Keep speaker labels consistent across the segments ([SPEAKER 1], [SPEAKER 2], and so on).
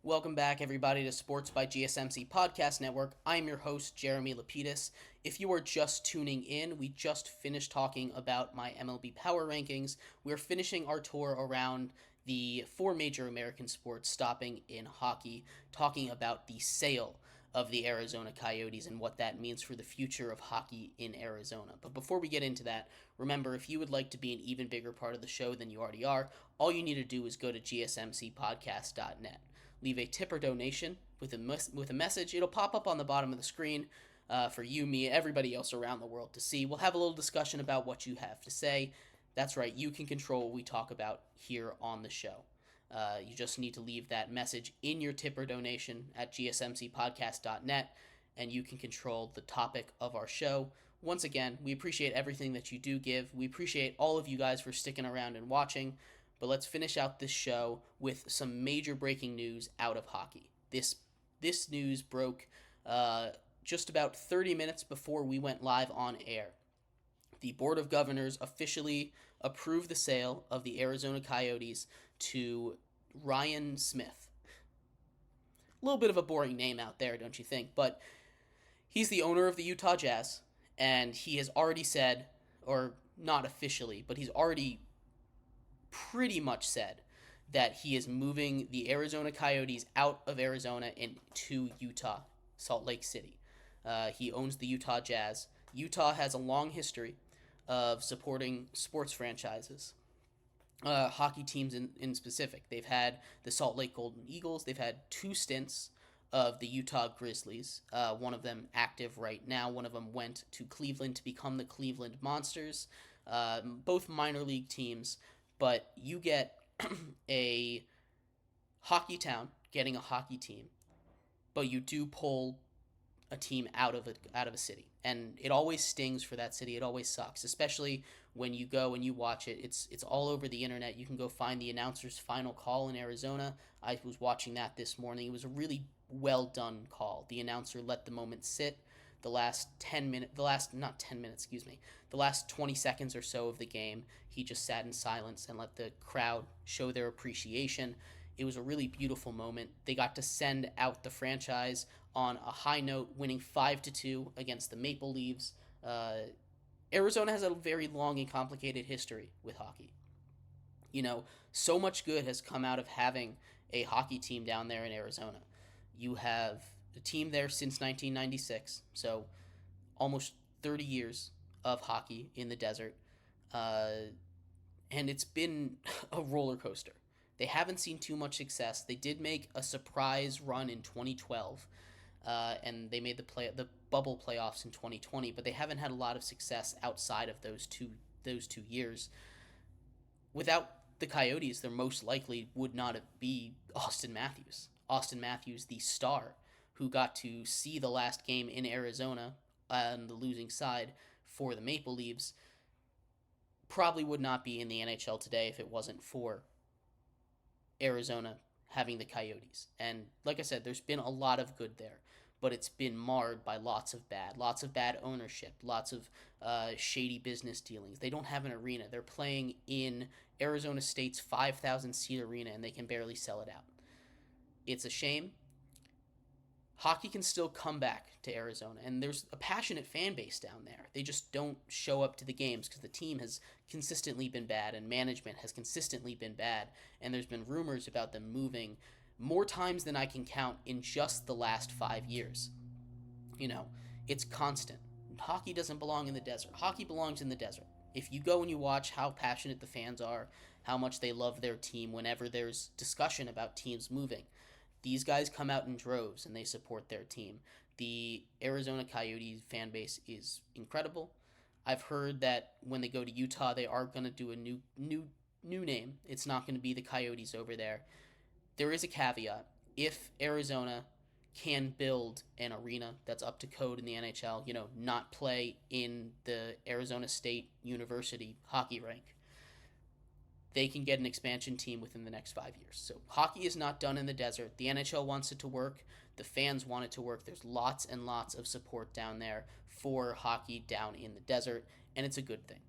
[SPEAKER 1] Welcome back, everybody, to Sports by GSMC Podcast Network. I'm your host, Jeremy Lapidus. If you are just tuning in, we just finished talking about my MLB Power Rankings. We're finishing our tour around the four major American sports, stopping in hockey, talking about the sale of the Arizona Coyotes and what that means for the future of hockey in Arizona. But before we get into that, remember, if you would like to be an even bigger part of the show than you already are, all you need to do is go to gsmcpodcast.net. Leave a tip or donation with a message. It'll pop up on the bottom of the screen for you, me, everybody else around the world to see. We'll have a little discussion about what you have to say. That's right, you can control what we talk about here on the show. You just need to leave that message in your tip or donation at gsmcpodcast.net, and you can control the topic of our show. Once again, we appreciate everything that you do give. We appreciate all of you guys for sticking around and watching. But let's finish out this show with some major breaking news out of hockey. This news broke just about 30 minutes before we went live on air. The Board of Governors officially approved the sale of the Arizona Coyotes to Ryan Smith. A little bit of a boring name out there, don't you think? But he's the owner of the Utah Jazz, and he has already said, or not officially, but he's already pretty much said that he is moving the Arizona Coyotes out of Arizona into Utah, Salt Lake City. He owns the Utah Jazz. Utah has a long history of supporting sports franchises, hockey teams in specific. They've had the Salt Lake Golden Eagles. They've had two stints of the Utah Grizzlies, one of them active right now. One of them went to Cleveland to become the Cleveland Monsters, both minor league teams. But you get a hockey town getting a hockey team, but you do pull a team out of a city, and it always stings for that city. It always sucks, especially when you go and you watch it. It's all over the internet. You can go find the announcer's final call in Arizona. I was watching that this morning. It was a really well done call. The announcer let the moment sit. The last 20 seconds or so of the game, he just sat in silence and let the crowd show their appreciation. It was a really beautiful moment. They got to send out the franchise on a high note, winning 5-2 against the Maple Leafs. Arizona has a very long and complicated history with hockey. You know, so much good has come out of having a hockey team down there in Arizona. You have a team there since 1996, so almost 30 years of hockey in the desert, and it's been a roller coaster. They haven't seen too much success. They did make a surprise run in 2012, and they made the bubble playoffs in 2020, but they haven't had a lot of success outside of those two years. Without the Coyotes, there most likely would not be Austin Matthews. Austin Matthews, the star, who got to see the last game in Arizona on the losing side for the Maple Leafs, probably would not be in the NHL today if it wasn't for Arizona having the Coyotes. And like I said, there's been a lot of good there, but it's been marred by lots of bad ownership, lots of shady business dealings. They don't have an arena. They're playing in Arizona State's 5,000-seat arena, and they can barely sell it out. It's a shame. Hockey can still come back to Arizona, and there's a passionate fan base down there. They just don't show up to the games because the team has consistently been bad and management has consistently been bad, and there's been rumors about them moving more times than I can count in just the last 5 years. You know, it's constant. Hockey doesn't belong in the desert. Hockey belongs in the desert. If you go and you watch how passionate the fans are, how much they love their team whenever there's discussion about teams moving, these guys come out in droves and they support their team. The Arizona Coyotes fan base is incredible. I've heard that when they go to Utah, they are going to do a new name. It's not going to be the Coyotes over there. There is a caveat. If Arizona can build an arena that's up to code in the NHL, not play in the Arizona State University hockey rink, they can get an expansion team within the next 5 years. So hockey is not done in the desert. The NHL wants it to work. The fans want it to work. There's lots and lots of support down there for hockey down in the desert, and it's a good thing.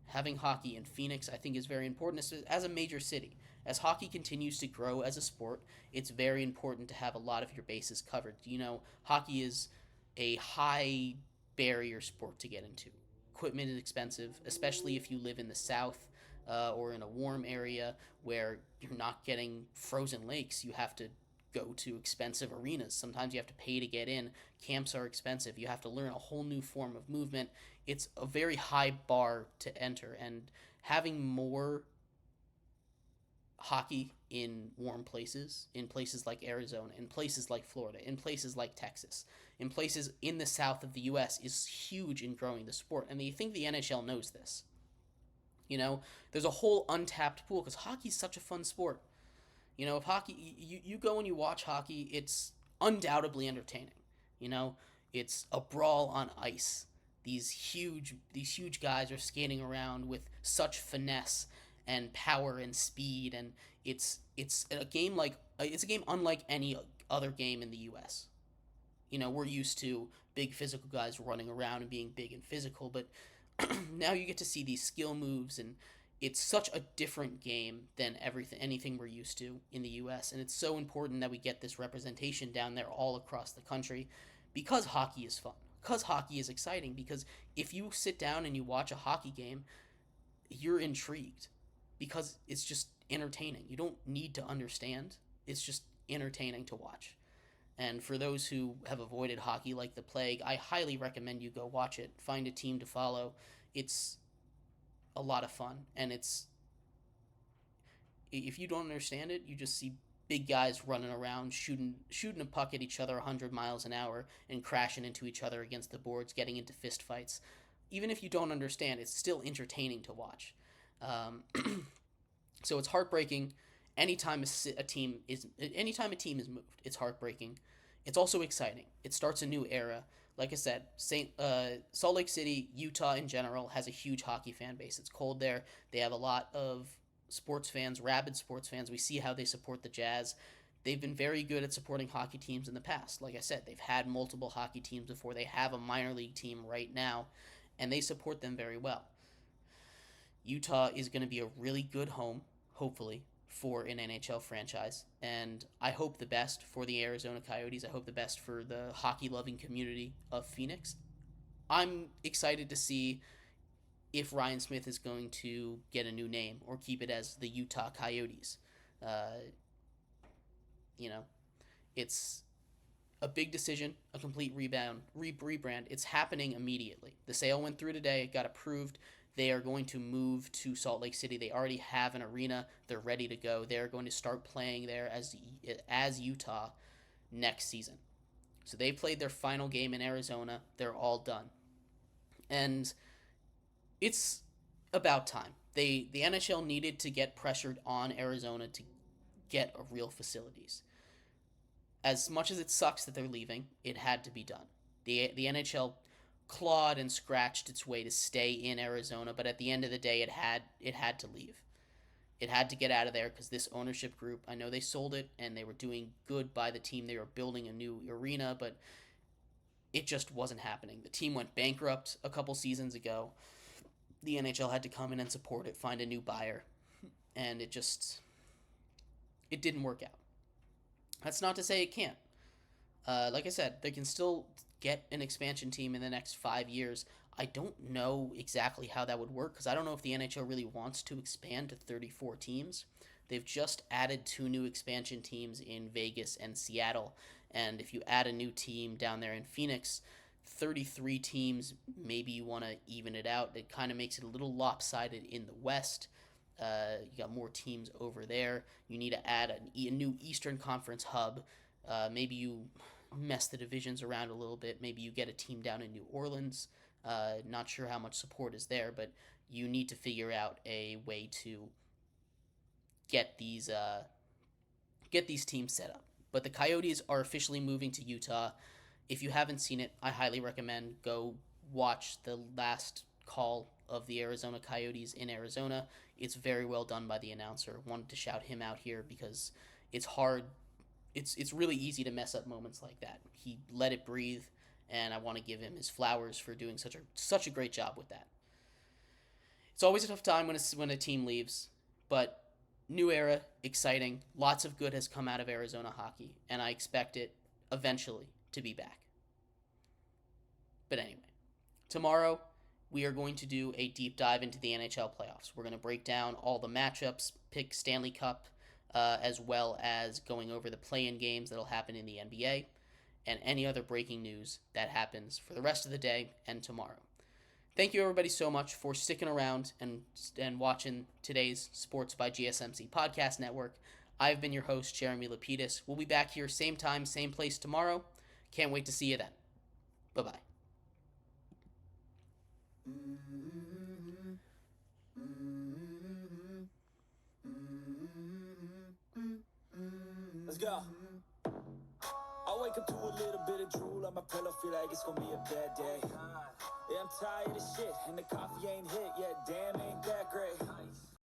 [SPEAKER 1] Having hockey in Phoenix, I think, is very important as a major city, As hockey continues to grow as a sport, it's very important to have a lot of your bases covered. Hockey is a high barrier sport to get into. Equipment is expensive, especially if you live in the South or in a warm area where you're not getting frozen lakes. You have to go to expensive arenas. Sometimes you have to pay to get in. Camps are expensive. You have to learn a whole new form of movement. It's a very high bar to enter, and having more hockey in warm places, in places like Arizona, in places like Florida, in places like Texas, in places in the south of the US is huge in growing the sport. And I think the NHL knows this. There's a whole untapped pool because hockey's such a fun sport. If hockey, you go and you watch hockey, it's undoubtedly entertaining. You know, it's a brawl on ice. These huge guys are skating around with such finesse and power and speed, and it's a game unlike any other game in the U.S. We're used to big physical guys running around and being big and physical, but now you get to see these skill moves, and it's such a different game than anything we're used to in the U.S. And it's so important that we get this representation down there all across the country, because hockey is fun, because hockey is exciting. Because if you sit down and you watch a hockey game, you're intrigued because it's just entertaining. You don't need to understand. It's just entertaining to watch. And for those who have avoided hockey like the plague, I highly recommend you go watch it. Find a team to follow. It's a lot of fun, and if you don't understand it, you just see big guys running around shooting a puck at each other 100 miles an hour and crashing into each other against the boards, getting into fist fights. Even if you don't understand, it's still entertaining to watch. So it's heartbreaking anytime a team is moved. It's heartbreaking. It's also exciting. It starts a new era. Like I said, Salt Lake City, Utah in general, has a huge hockey fan base. It's cold there. They have a lot of sports fans, rabid sports fans. We see how they support the Jazz. They've been very good at supporting hockey teams in the past. Like I said, they've had multiple hockey teams before. They have a minor league team right now, and they support them very well. Utah is going to be a really good home, hopefully, for an NHL franchise, and I hope the best for the Arizona Coyotes. I hope the best for the hockey-loving community of Phoenix. I'm excited to see if Ryan Smith is going to get a new name or keep it as the Utah Coyotes. It's a big decision, a complete rebrand. It's happening immediately. The sale went through today, it got approved. They are going to move to Salt Lake City. They already have an arena. They're ready to go. They're going to start playing there as Utah next season. So they played their final game in Arizona. They're all done. And it's about time. The NHL needed to get pressured on Arizona to get real facilities. As much as it sucks that they're leaving, it had to be done. The NHL clawed and scratched its way to stay in Arizona, but at the end of the day, it had to leave. It had to get out of there because this ownership group, I know they sold it and they were doing good by the team. They were building a new arena, but it just wasn't happening. The team went bankrupt a couple seasons ago. The NHL had to come in and support it, find a new buyer, and it didn't work out. That's not to say it can't. Like I said, they can still get an expansion team in the next 5 years. I don't know exactly how that would work because I don't know if the NHL really wants to expand to 34 teams. They've just added 2 new expansion teams in Vegas and Seattle, and if you add a new team down there in Phoenix, 33 teams, maybe you want to even it out. It kind of makes it a little lopsided in the West. You got more teams over there. You need to add a new Eastern Conference hub. Maybe you mess the divisions around a little bit. Maybe you get a team down in New Orleans. Not sure how much support is there, but you need to figure out a way to get these teams set up. But the Coyotes are officially moving to Utah. If you haven't seen it, I highly recommend go watch the last call of the Arizona Coyotes in Arizona. It's very well done by the announcer. Wanted to shout him out here because it's hard. It's really easy to mess up moments like that. He let it breathe, and I want to give him his flowers for doing such a great job with that. It's always a tough time when a team leaves, but New era, exciting. Lots of good has come out of Arizona hockey, and I expect it eventually to be back. But anyway, tomorrow we are going to do a deep dive into the NHL playoffs. We're going to break down all the matchups, pick Stanley Cup, as well as going over the play-in games that'll happen in the NBA, and any other breaking news that happens for the rest of the day and tomorrow. Thank you, everybody, so much for sticking around and watching today's Sports by GSMC Podcast Network. I've been your host, Jeremy Lapidus. We'll be back here same time, same place tomorrow. Can't wait to see you then. Bye-bye.
[SPEAKER 2] Let's go. I wake up to a little bit of drool on my pillow, feel like it's gonna be a bad day. Yeah, I'm tired of shit, and the coffee ain't hit yet, damn, ain't that great.